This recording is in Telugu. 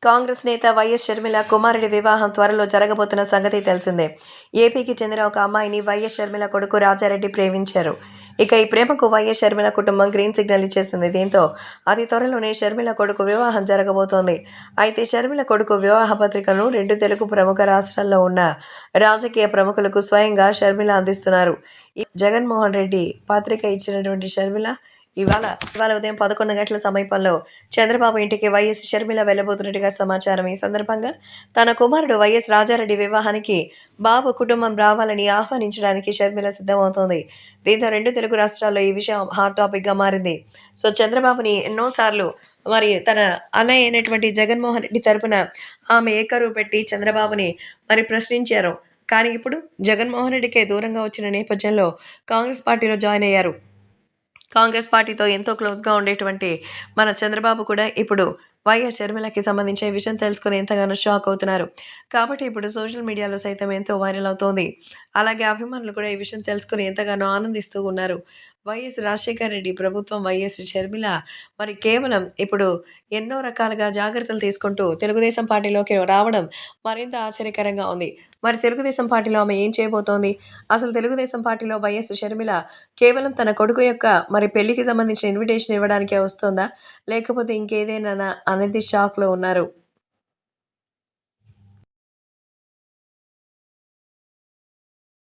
కాంగ్రెస్ నేత వైఎస్ షర్మిల కుమారుడి వివాహం త్వరలో జరగబోతున్న సంగతి తెలిసిందే. ఏపీకి చెందిన ఒక అమ్మాయిని వైఎస్ షర్మిల కొడుకు రాజారెడ్డి ప్రేమించారు. ఇక ఈ ప్రేమకు వైఎస్ షర్మిల కుటుంబం గ్రీన్ సిగ్నల్ ఇచ్చేసింది. దీంతో అతి త్వరలోనే షర్మిల కొడుకు వివాహం జరగబోతోంది. అయితే షర్మిల కొడుకు వివాహ పత్రికను 2 తెలుగు ప్రముఖ రాష్ట్రాల్లో ఉన్న రాజకీయ ప్రముఖులకు స్వయంగా షర్మిల అందిస్తున్నారు. ఈ జగన్మోహన్ రెడ్డి పత్రిక ఇచ్చినటువంటి షర్మిల ఇవాళ ఉదయం 11 గంటల సమీపంలో చంద్రబాబు ఇంటికి వైఎస్ షర్మిల వెళ్లబోతున్నట్టుగా సమాచారం. ఈ సందర్భంగా తన కుమారుడు వైఎస్ రాజారెడ్డి వివాహానికి బాబు కుటుంబం రావాలని ఆహ్వానించడానికి షర్మిల సిద్ధమవుతోంది. దీంతో 2 తెలుగు రాష్ట్రాల్లో ఈ విషయం హాట్ టాపిక్ గా మారింది. సో చంద్రబాబుని ఎన్నోసార్లు మరి తన అన్నయ్య అయినటువంటి జగన్మోహన్ రెడ్డి తరపున ఆమె ఏకరువు పెట్టి చంద్రబాబుని మరి ప్రశ్నించారు. కానీ ఇప్పుడు జగన్మోహన్ రెడ్డికే దూరంగా వచ్చిన నేపథ్యంలో కాంగ్రెస్ పార్టీలో జాయిన్ అయ్యారు. కాంగ్రెస్ పార్టీతో ఎంతో క్లోజ్‌గా ఉండేటువంటి మన చంద్రబాబు కూడా ఇప్పుడు వైఎస్ షర్మిలకి సంబంధించి ఈ విషయం తెలుసుకొని ఎంతగానో షాక్ అవుతున్నారు. కాబట్టి ఇప్పుడు సోషల్ మీడియాలో సైతం ఎంతో వైరల్ అవుతోంది. అలాగే అభిమానులు కూడా ఈ విషయం తెలుసుకొని ఎంతగానో ఆనందిస్తూ ఉన్నారు. వైఎస్ రాజశేఖర రెడ్డి ప్రభుత్వం వైఎస్ షర్మిల మరి కేవలం ఇప్పుడు ఎన్నో రకాలుగా జాగ్రత్తలు తీసుకుంటూ తెలుగుదేశం పార్టీలోకి రావడం మరింత ఆశ్చర్యకరంగా ఉంది. మరి తెలుగుదేశం పార్టీలో ఆమె ఏం చేయబోతోంది? అసలు తెలుగుదేశం పార్టీలో వైఎస్ షర్మిల కేవలం తన కొడుకు యొక్క మరి పెళ్లికి సంబంధించిన ఇన్విటేషన్ ఇవ్వడానికే వస్తోందా? లేకపోతే ఇంకేదైనానా అనేది షాక్‌లో ఉన్నారు.